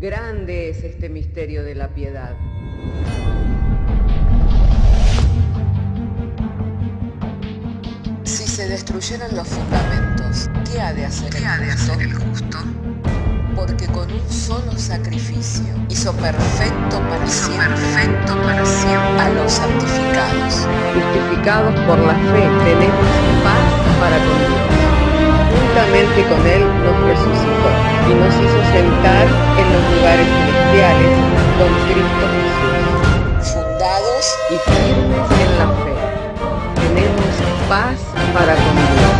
Grande es este misterio de la piedad. Si se destruyeran los fundamentos, ¿qué ha de hacer el justo? Porque con un solo sacrificio hizo perfecto para siempre a los santificados. Justificados por la fe, tenemos paz para con Dios. Juntamente con Él nos resucitó y nos hizo sentar en los lugares celestiales con Cristo Jesús. Fundados Y firmes en la fe, tenemos paz para con Dios.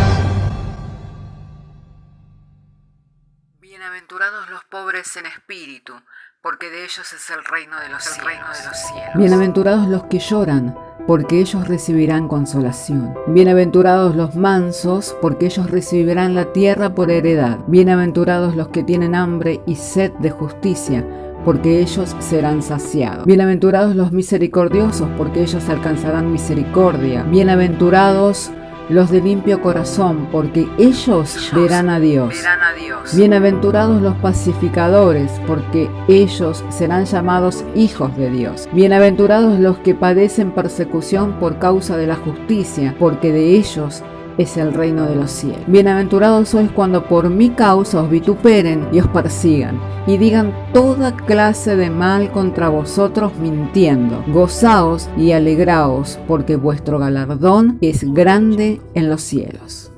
Bienaventurados los pobres en espíritu, porque de ellos es el reino de los cielos. Bienaventurados los que lloran, porque ellos recibirán consolación. Bienaventurados los mansos, porque ellos recibirán la tierra por heredad. Bienaventurados los que tienen hambre y sed de justicia, porque ellos serán saciados. Bienaventurados los misericordiosos, porque ellos alcanzarán misericordia. Bienaventurados los de limpio corazón, porque ellos verán a Dios. Bienaventurados los pacificadores, porque ellos serán llamados hijos de Dios. Bienaventurados los que padecen persecución por causa de la justicia, porque de ellos es el reino de los cielos. Bienaventurados sois cuando por mi causa os vituperen y os persigan, y digan toda clase de mal contra vosotros mintiendo. Gozaos y alegraos, porque vuestro galardón es grande en los cielos.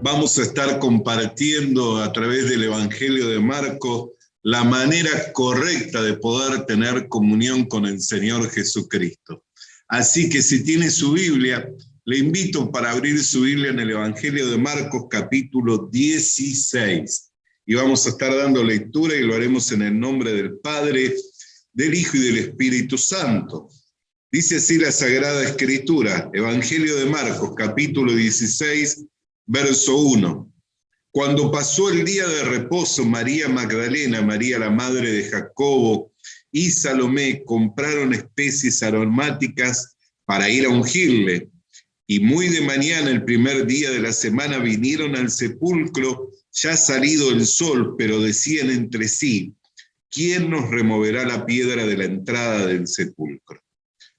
Vamos a estar compartiendo a través del Evangelio de Marcos la manera correcta de poder tener comunión con el Señor Jesucristo. Así que si tiene su Biblia, le invito para abrir su Biblia en el Evangelio de Marcos capítulo 16. Y vamos a estar dando lectura y lo haremos en el nombre del Padre, del Hijo y del Espíritu Santo. Dice así la Sagrada Escritura, Evangelio de Marcos capítulo 16, verso 1. Cuando pasó el día de reposo, María Magdalena, María la madre de Jacobo y Salomé compraron especies aromáticas para ir a ungirle. Y muy de mañana, el primer día de la semana, vinieron al sepulcro, ya salido el sol, pero decían entre sí: ¿quién nos removerá la piedra de la entrada del sepulcro?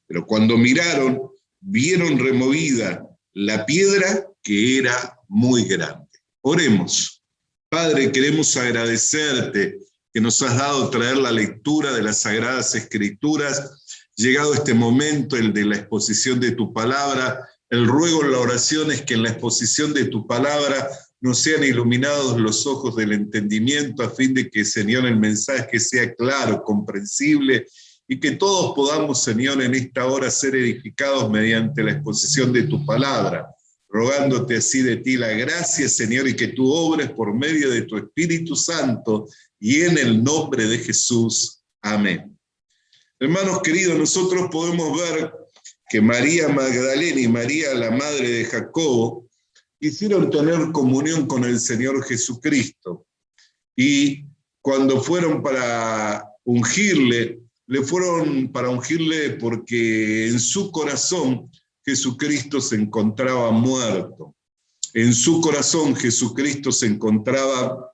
Pero cuando miraron, vieron removida la piedra, que era muy grande. Oremos. Padre, queremos agradecerte que nos has dado traer la lectura de las Sagradas Escrituras. Llegado este momento, el de la exposición de tu palabra, el ruego en la oración es que en la exposición de tu palabra nos sean iluminados los ojos del entendimiento, a fin de que, Señor, el mensaje sea claro, comprensible, y que todos podamos, Señor, en esta hora ser edificados mediante la exposición de tu palabra, rogándote así de ti la gracia, Señor, y que tú obres por medio de tu Espíritu Santo, y en el nombre de Jesús. Amén. Hermanos queridos, nosotros podemos ver que María Magdalena y María, la madre de Jacobo, quisieron tener comunión con el Señor Jesucristo. Y cuando fueron para ungirle, le fueron para ungirle porque en su corazón Jesucristo se encontraba muerto. En su corazón Jesucristo se encontraba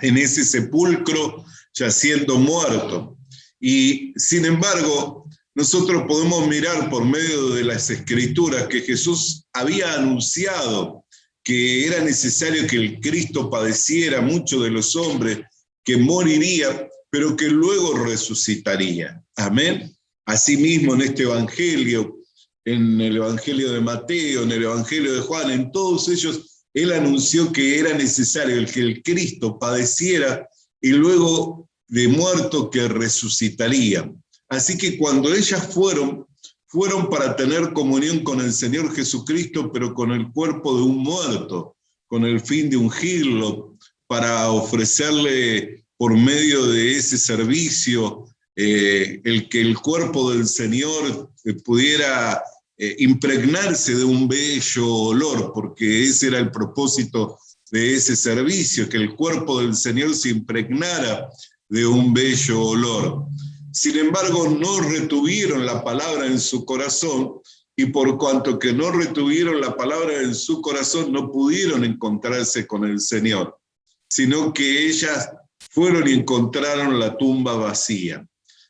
en ese sepulcro yaciendo muerto. Y sin embargo, nosotros podemos mirar por medio de las Escrituras que Jesús había anunciado que era necesario que el Cristo padeciera mucho de los hombres, que moriría, pero que luego resucitaría. Amén. Asimismo, en este Evangelio, en el Evangelio de Mateo, en el Evangelio de Juan, en todos ellos, él anunció que era necesario que el Cristo padeciera y luego de muerto que resucitaría. Así que cuando ellas fueron para tener comunión con el Señor Jesucristo, pero con el cuerpo de un muerto, con el fin de ungirlo, para ofrecerle por medio de ese servicio el que el cuerpo del Señor pudiera impregnarse de un bello olor, porque ese era el propósito de ese servicio, que el cuerpo del Señor se impregnara de un bello olor. sin embargo no retuvieron la palabra en su corazón, y por cuanto que no retuvieron la palabra en su corazón, no pudieron encontrarse con el Señor, sino que ellas fueron y encontraron la tumba vacía.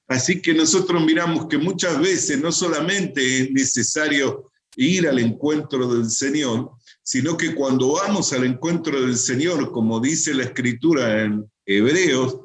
Así que nosotros miramos que muchas veces no solamente es necesario ir al encuentro del Señor, sino que cuando vamos al encuentro del Señor, como dice la Escritura en Hebreos,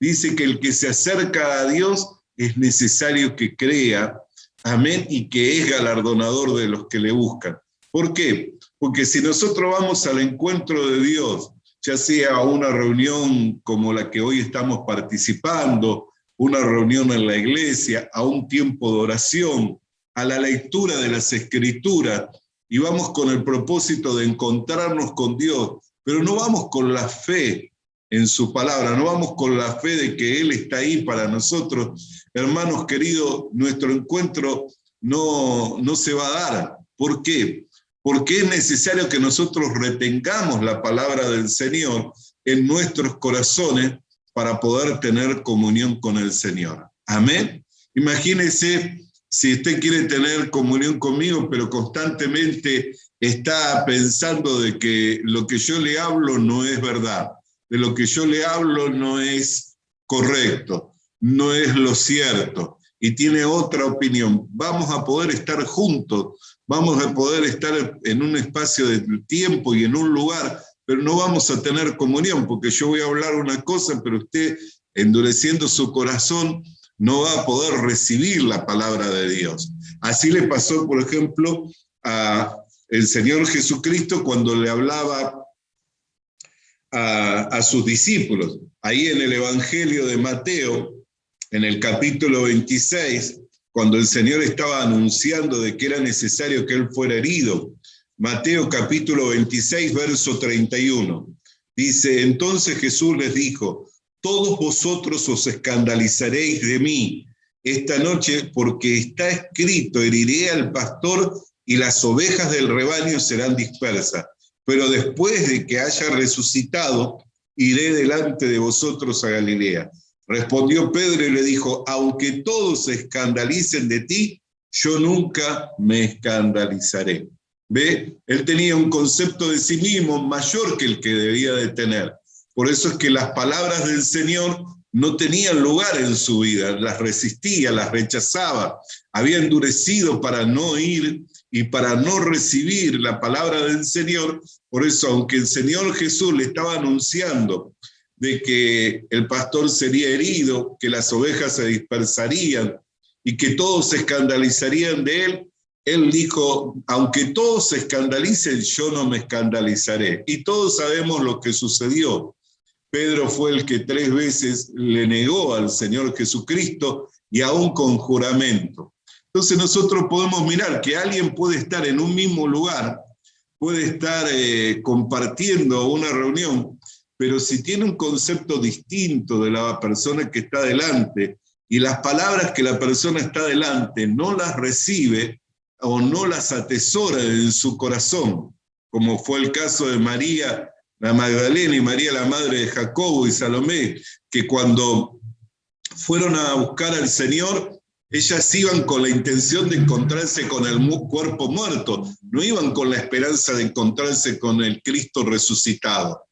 dice que el que se acerca a Dios es necesario que crea, amén, y que es galardonador de los que le buscan. ¿Por qué? Porque si nosotros vamos al encuentro de Dios, ya sea a una reunión como la que hoy estamos participando, una reunión en la iglesia, a un tiempo de oración, a la lectura de las Escrituras, y vamos con el propósito de encontrarnos con Dios, pero no vamos con la fe en su palabra, no vamos con la fe de que Él está ahí para nosotros. Hermanos queridos, nuestro encuentro no se va a dar. ¿Por qué? Porque es necesario que nosotros retengamos la palabra del Señor en nuestros corazones para poder tener comunión con el Señor. Amén. Imagínese si usted quiere tener comunión conmigo, pero constantemente está pensando de que lo que yo le hablo no es verdad, de lo que yo le hablo no es correcto, no es lo cierto, y tiene otra opinión. Vamos a poder estar juntos, vamos a poder estar en un espacio de tiempo y en un lugar, pero no vamos a tener comunión, porque yo voy a hablar una cosa, pero usted, endureciendo su corazón, no va a poder recibir la palabra de Dios. Así le pasó, por ejemplo, a el Señor Jesucristo cuando le hablaba a sus discípulos. Ahí en el Evangelio de Mateo, en el capítulo 26, cuando el Señor estaba anunciando de que era necesario que Él fuera herido. Mateo capítulo 26, verso 31. Dice, entonces Jesús les dijo, todos vosotros os escandalizaréis de mí esta noche, porque está escrito, heriré al pastor y las ovejas del rebaño serán dispersas. Pero después de que haya resucitado, iré delante de vosotros a Galilea. Respondió Pedro y le dijo, aunque todos se escandalicen de ti, yo nunca me escandalizaré. ¿Ve? Él tenía un concepto de sí mismo mayor que el que debía de tener. Por eso es que las palabras del Señor no tenían lugar en su vida, las resistía, las rechazaba, había endurecido para no ir y para no recibir la palabra del Señor. Por eso, aunque el Señor Jesús le estaba anunciando de que el pastor sería herido, que las ovejas se dispersarían y que todos se escandalizarían de él, él dijo, aunque todos se escandalicen, yo no me escandalizaré. Y todos sabemos lo que sucedió. Pedro fue el que 3 veces le negó al Señor Jesucristo y aún con juramento. Entonces nosotros podemos mirar que alguien puede estar en un mismo lugar, puede estar compartiendo una reunión, pero si tiene un concepto distinto de la persona que está delante y las palabras que la persona está delante no las recibe o no las atesora en su corazón, como fue el caso de María la Magdalena y María la madre de Jacobo y Salomé, que cuando fueron a buscar al Señor, ellas iban con la intención de encontrarse con el cuerpo muerto, no iban con la esperanza de encontrarse con el Cristo resucitado.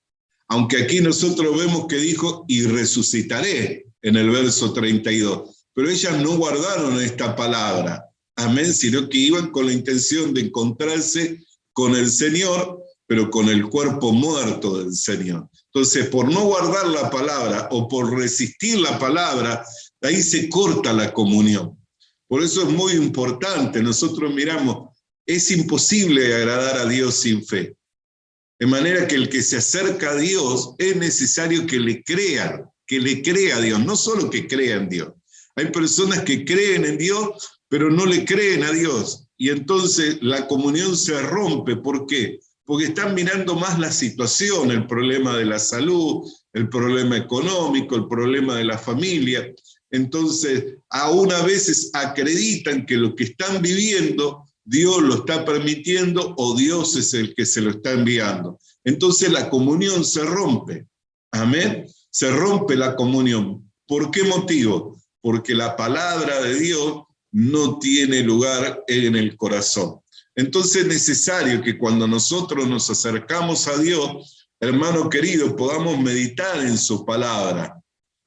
Aunque aquí nosotros vemos que dijo, y resucitaré, en el verso 32. Pero ellas no guardaron esta palabra, amén, sino que iban con la intención de encontrarse con el Señor, pero con el cuerpo muerto del Señor. Entonces, por no guardar la palabra o por resistir la palabra, ahí se corta la comunión. Por eso es muy importante, nosotros miramos, es imposible agradar a Dios sin fe. De manera que el que se acerca a Dios es necesario que le crea a Dios, no solo que crea en Dios. Hay personas que creen en Dios, pero no le creen a Dios. Y entonces la comunión se rompe. ¿Por qué? Porque están mirando más la situación, el problema de la salud, el problema económico, el problema de la familia. Entonces, aún a veces acreditan que lo que están viviendo, Dios lo está permitiendo o Dios es el que se lo está enviando. Entonces la comunión se rompe. Amén. Se rompe la comunión. ¿Por qué motivo? porque la palabra de Dios no tiene lugar en el corazón. Entonces es necesario que cuando nosotros nos acercamos a Dios, hermano querido, podamos meditar en su palabra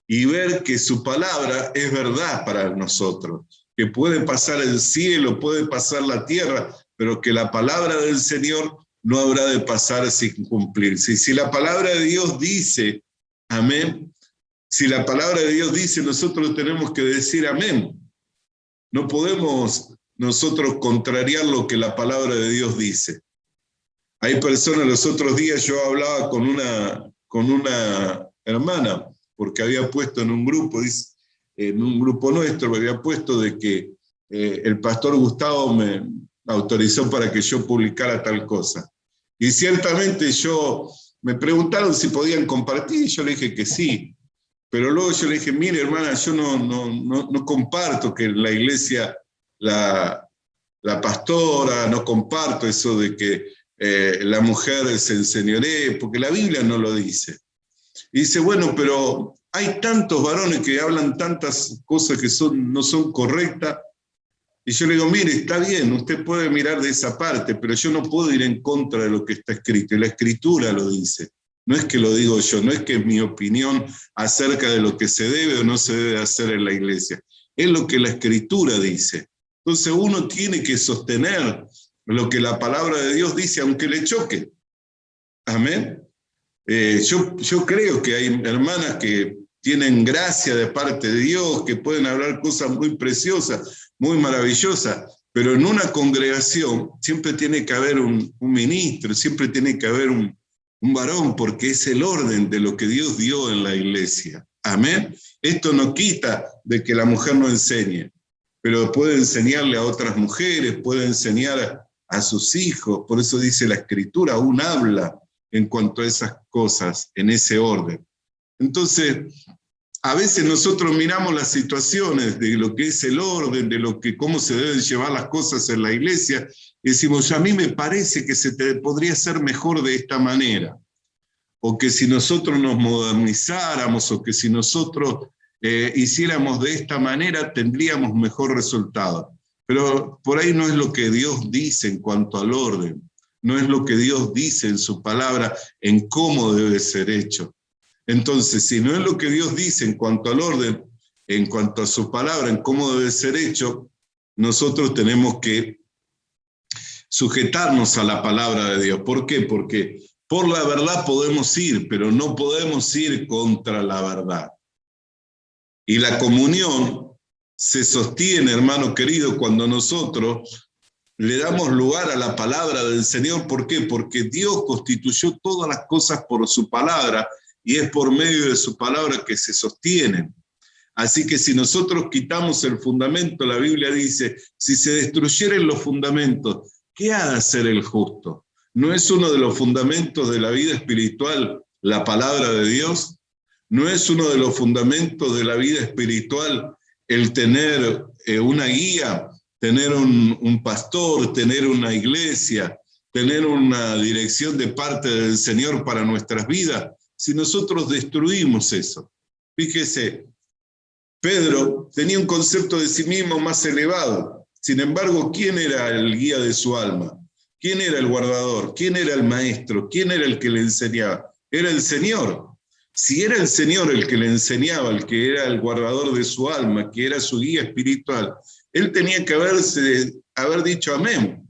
y ver que su palabra es verdad para nosotros, que puede pasar el cielo, puede pasar la tierra, pero que la palabra del Señor no habrá de pasar sin cumplirse. Y si la palabra de Dios dice, amén, si la palabra de Dios dice, nosotros tenemos que decir amén. No podemos nosotros contrariar lo que la palabra de Dios dice. Hay personas, los otros días yo hablaba con una hermana, porque había puesto en un grupo nuestro, me había puesto de que el pastor Gustavo me autorizó para que yo publicara tal cosa. Y ciertamente me preguntaron si podían compartir, y yo le dije que sí. Pero luego yo le dije, mire hermana, yo no comparto que la iglesia, la pastora, no comparto eso de que la mujer se enseñoree, porque la Biblia no lo dice. Y dice, bueno, pero hay tantos varones que hablan tantas cosas que no son correctas. Y yo le digo, mire, está bien, usted puede mirar de esa parte, pero yo no puedo ir en contra de lo que está escrito, y la Escritura lo dice. No es que lo digo yo, no es que es mi opinión acerca de lo que se debe o no se debe hacer en la iglesia. Es lo que la Escritura dice. Entonces uno tiene que sostener lo que la palabra de Dios dice, aunque le choque. Amén. Yo creo que hay hermanas que tienen gracia de parte de Dios, que pueden hablar cosas muy preciosas, muy maravillosas, pero en una congregación siempre tiene que haber un ministro, siempre tiene que haber un varón, porque es el orden de lo que Dios dio en la iglesia. Amén. Esto no quita de que la mujer no enseñe, pero puede enseñarle a otras mujeres, puede enseñar a sus hijos. Por eso dice la Escritura, aún habla en cuanto a esas cosas, en ese orden. Entonces, a veces nosotros miramos las situaciones de lo que es el orden, de cómo se deben llevar las cosas en la iglesia, y decimos, a mí me parece que podría ser mejor de esta manera, o que si nosotros nos modernizáramos, o que si nosotros hiciéramos de esta manera, tendríamos mejor resultado. Pero por ahí no es lo que Dios dice en cuanto al orden, no es lo que Dios dice en su palabra, en cómo debe ser hecho. Entonces, si no es lo que Dios dice en cuanto al orden, en cuanto a su palabra, en cómo debe ser hecho, nosotros tenemos que sujetarnos a la palabra de Dios. ¿Por qué? Porque por la verdad podemos ir, pero no podemos ir contra la verdad. Y la comunión se sostiene, hermano querido, cuando nosotros le damos lugar a la palabra del Señor. ¿Por qué? Porque Dios constituyó todas las cosas por su palabra, y es por medio de su palabra que se sostienen. Así que si nosotros quitamos el fundamento, la Biblia dice, si se destruyeren los fundamentos, ¿qué ha de hacer el justo? ¿No es uno de los fundamentos de la vida espiritual la palabra de Dios? ¿No es uno de los fundamentos de la vida espiritual el tener una guía, tener un pastor, tener una iglesia, tener una dirección de parte del Señor para nuestras vidas? Si nosotros destruimos eso. Fíjese, Pedro tenía un concepto de sí mismo más elevado. Sin embargo, ¿quién era el guía de su alma? ¿Quién era el guardador? ¿Quién era el maestro? ¿Quién era el que le enseñaba? Era el Señor. Si era el Señor el que le enseñaba, el que era el guardador de su alma, que era su guía espiritual, él tenía que haber dicho amén.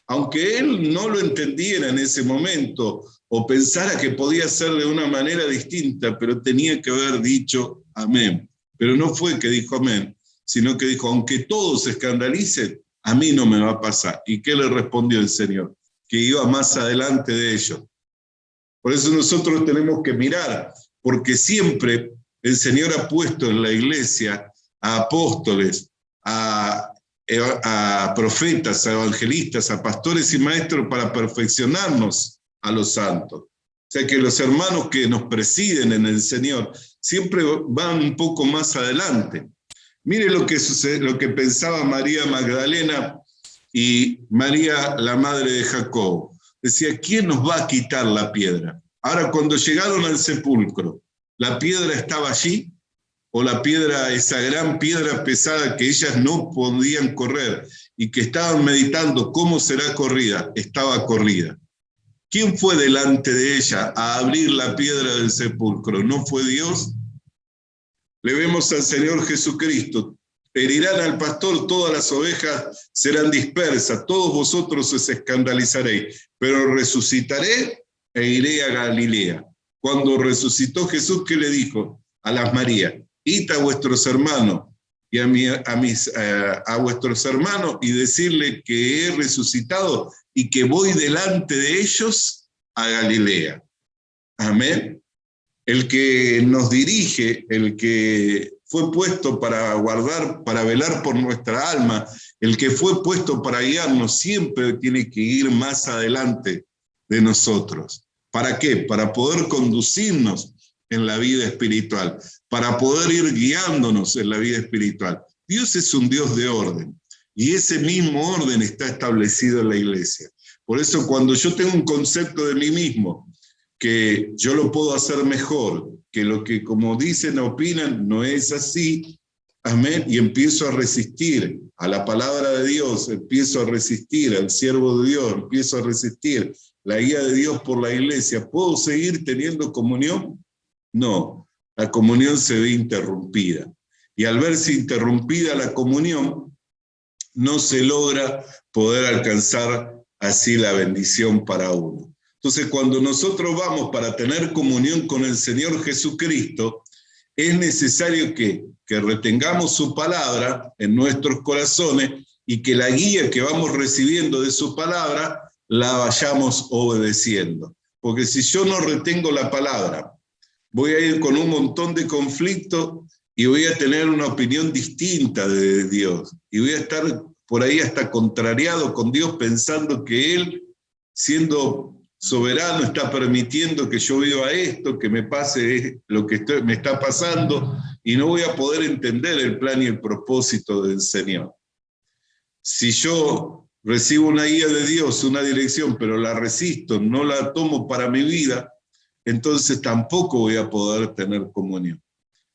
Aunque él no lo entendiera en ese momento, o pensara que podía ser de una manera distinta, pero tenía que haber dicho amén. Pero no fue que dijo amén, sino que dijo, aunque todos se escandalicen, a mí no me va a pasar. ¿Y qué le respondió el Señor? Que iba más adelante de ellos. Por eso nosotros tenemos que mirar, porque siempre el Señor ha puesto en la iglesia a apóstoles, a profetas, a evangelistas, a pastores y maestros para perfeccionarnos a los santos. O sea que los hermanos que nos presiden en el Señor siempre van un poco más adelante. Mire lo que pensaba María Magdalena y María, la madre de Jacob. Decía, ¿quién nos va a quitar la piedra? Ahora, cuando llegaron al sepulcro, ¿la piedra estaba allí? o la piedra, esa gran piedra pesada que ellas no podían correr y que estaban meditando cómo será corrida, estaba corrida. ¿Quién fue delante de ella a abrir la piedra del sepulcro? ¿No fue Dios? Le vemos al Señor Jesucristo. Herirán al pastor, todas las ovejas serán dispersas, todos vosotros os escandalizaréis, pero resucitaré e iré a Galilea. Cuando resucitó Jesús, ¿qué le dijo a las Marías? Id a vuestros hermanos y a vuestros hermanos y decirle que he resucitado y que voy delante de ellos a Galilea. Amén. El que nos dirige, el que fue puesto para guardar, para velar por nuestra alma, el que fue puesto para guiarnos, siempre tiene que ir más adelante de nosotros. ¿Para qué? Para poder conducirnos en la vida espiritual, para poder ir guiándonos en la vida espiritual. Dios es un Dios de orden, y ese mismo orden está establecido en la iglesia. Por eso cuando yo tengo un concepto de mí mismo, que yo lo puedo hacer mejor, que lo que como dicen, opinan, no es así, amén, y empiezo a resistir a la palabra de Dios, empiezo a resistir al siervo de Dios, empiezo a resistir la guía de Dios por la iglesia, ¿puedo seguir teniendo comunión? No, la comunión se ve interrumpida. Y al verse interrumpida la comunión, no se logra poder alcanzar así la bendición para uno. Entonces, cuando nosotros vamos para tener comunión con el Señor Jesucristo, es necesario que retengamos su palabra en nuestros corazones y que la guía que vamos recibiendo de su palabra la vayamos obedeciendo. Porque si yo no retengo la palabra, voy a ir con un montón de conflictos y voy a tener una opinión distinta de Dios. Y voy a estar por ahí hasta contrariado con Dios pensando que Él, siendo soberano, está permitiendo que yo viva esto, que me pase lo que me está pasando, y no voy a poder entender el plan y el propósito del Señor. Si yo recibo una guía de Dios, una dirección, pero la resisto, no la tomo para mi vida, entonces tampoco voy a poder tener comunión.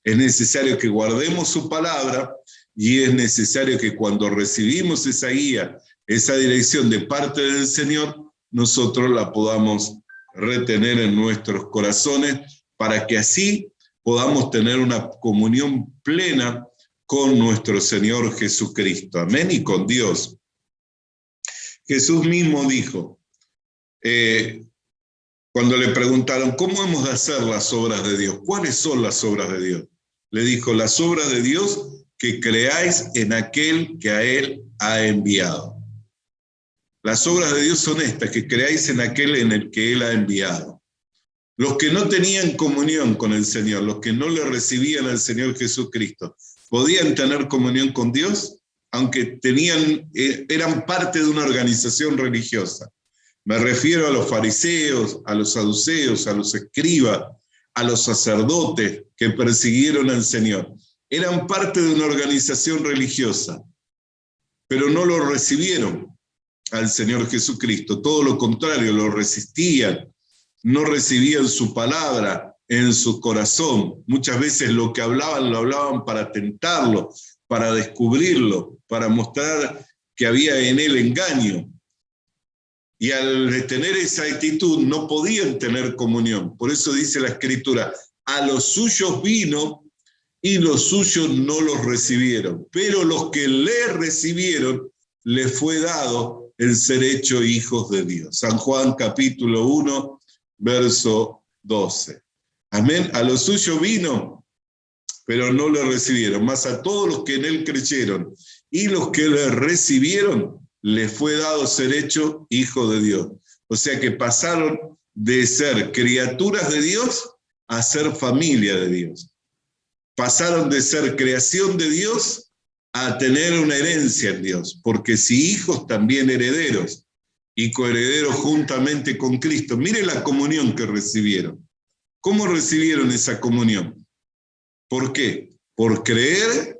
Es necesario que guardemos su palabra y es necesario que cuando recibimos esa guía, esa dirección de parte del Señor, nosotros la podamos retener en nuestros corazones para que así podamos tener una comunión plena con nuestro Señor Jesucristo. Amén, y con Dios. Jesús mismo dijo, cuando le preguntaron, ¿cómo hemos de hacer las obras de Dios? ¿Cuáles son las obras de Dios? Le dijo, las obras de Dios, que creáis en aquel que a Él ha enviado. Las obras de Dios son estas, que creáis en aquel en el que Él ha enviado. Los que no tenían comunión con el Señor, los que no le recibían al Señor Jesucristo, ¿podían tener comunión con Dios? Aunque eran parte de una organización religiosa. Me refiero a los fariseos, a los saduceos, a los escribas, a los sacerdotes que persiguieron al Señor. Eran parte de una organización religiosa, pero no lo recibieron al Señor Jesucristo. Todo lo contrario, lo resistían, no recibían su palabra en su corazón. Muchas veces lo que hablaban, lo hablaban para tentarlo, para descubrirlo, para mostrar que había en él engaño. Y al tener esa actitud no podían tener comunión. Por eso dice la Escritura, a los suyos vino y los suyos no los recibieron. Pero los que le recibieron, le fue dado el ser hecho hijos de Dios. San Juan capítulo 1, verso 12. Amén. A los suyos vino, pero no le recibieron. Mas a todos los que en él creyeron y los que le recibieron, le fue dado ser hecho hijo de Dios. O sea que pasaron de ser criaturas de Dios a ser familia de Dios. Pasaron de ser creación de Dios a tener una herencia en Dios. Porque si hijos, también herederos, y coherederos juntamente con Cristo. Mire la comunión que recibieron. ¿Cómo recibieron esa comunión? ¿Por qué? Por creer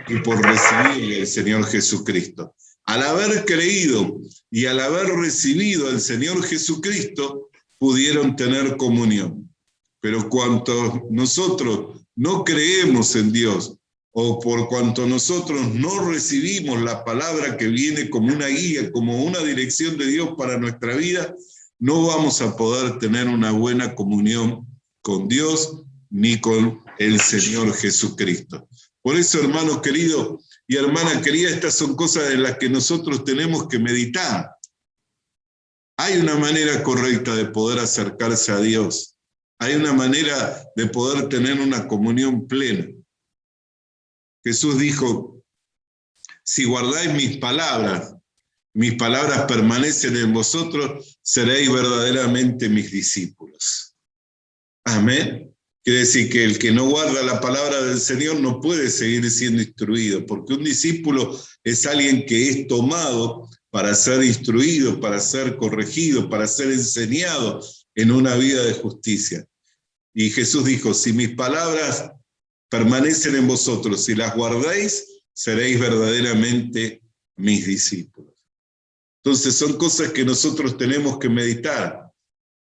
y por recibir al Señor Jesucristo. Al haber creído y al haber recibido al Señor Jesucristo, pudieron tener comunión. Pero cuando nosotros no creemos en Dios, o por cuanto nosotros no recibimos la palabra que viene como una guía, como una dirección de Dios para nuestra vida, no vamos a poder tener una buena comunión con Dios ni con el Señor Jesucristo. Por eso, hermano querido y hermana querida, estas son cosas en las que nosotros tenemos que meditar. Hay una manera correcta de poder acercarse a Dios. Hay una manera de poder tener una comunión plena. Jesús dijo, si guardáis mis palabras permanecen en vosotros, seréis verdaderamente mis discípulos. Amén. Quiere decir que el que no guarda la palabra del Señor no puede seguir siendo instruido, porque un discípulo es alguien que es tomado para ser instruido, para ser corregido, para ser enseñado en una vida de justicia. Y Jesús dijo, si mis palabras permanecen en vosotros, si las guardáis, seréis verdaderamente mis discípulos. Entonces son cosas que nosotros tenemos que meditar.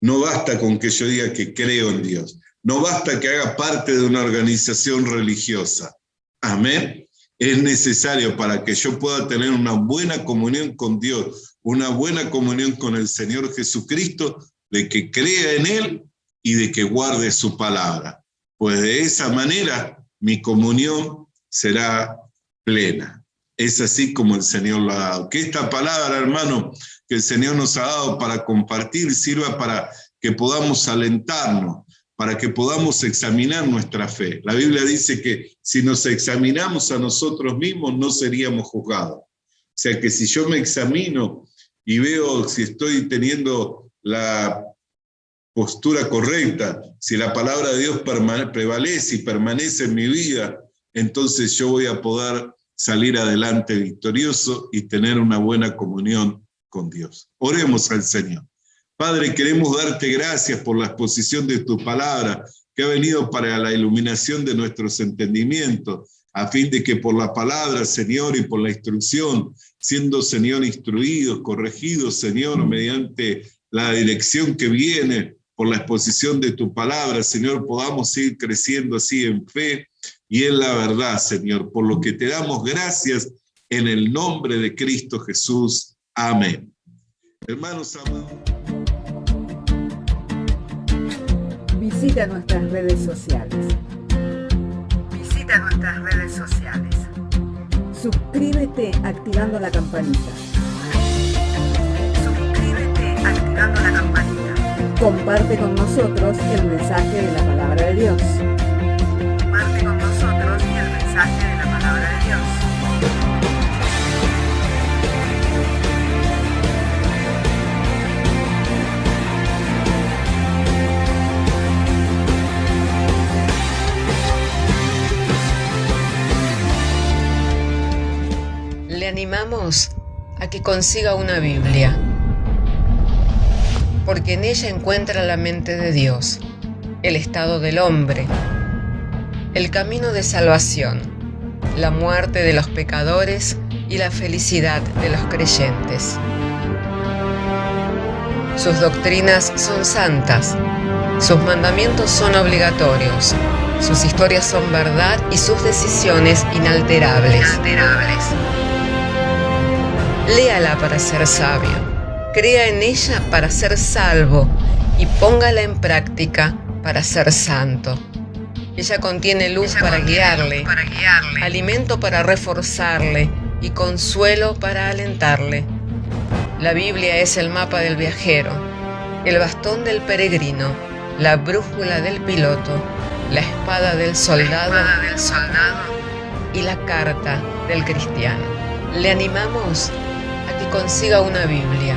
No basta con que yo diga que creo en Dios. No basta que haga parte de una organización religiosa. Amén. Es necesario para que yo pueda tener una buena comunión con Dios, una buena comunión con el Señor Jesucristo, de que crea en Él y de que guarde su palabra. Pues de esa manera mi comunión será plena. Es así como el Señor lo ha dado. Que esta palabra, hermano, que el Señor nos ha dado para compartir, sirva para que podamos alentarnos, para que podamos examinar nuestra fe. La Biblia dice que si nos examinamos a nosotros mismos, no seríamos juzgados. O sea que si yo me examino y veo si estoy teniendo la postura correcta, si la palabra de Dios prevalece y permanece en mi vida, entonces yo voy a poder salir adelante victorioso y tener una buena comunión con Dios. Oremos al Señor. Padre, queremos darte gracias por la exposición de tu palabra, que ha venido para la iluminación de nuestros entendimientos, a fin de que por la palabra, Señor, y por la instrucción, siendo, Señor, instruidos, corregidos, Señor, mediante la dirección que viene por la exposición de tu palabra, Señor, podamos ir creciendo así en fe y en la verdad, Señor, por lo que te damos gracias en el nombre de Cristo Jesús. Amén. Hermanos amados. Visita nuestras redes sociales. Suscríbete activando la campanita. Comparte con nosotros el mensaje de la palabra de Dios. Le animamos a que consiga una Biblia, porque en ella encuentra la mente de Dios, el estado del hombre, el camino de salvación, la muerte de los pecadores y la felicidad de los creyentes. Sus doctrinas son santas, sus mandamientos son obligatorios, sus historias son verdad y sus decisiones inalterables. Léala para ser sabio, crea en ella para ser salvo y póngala en práctica para ser santo. Ella contiene luz para guiarle, alimento para reforzarle y consuelo para alentarle. La Biblia es el mapa del viajero, el bastón del peregrino, la brújula del piloto, la espada del soldado y la carta del cristiano. Le animamos a que consiga una Biblia,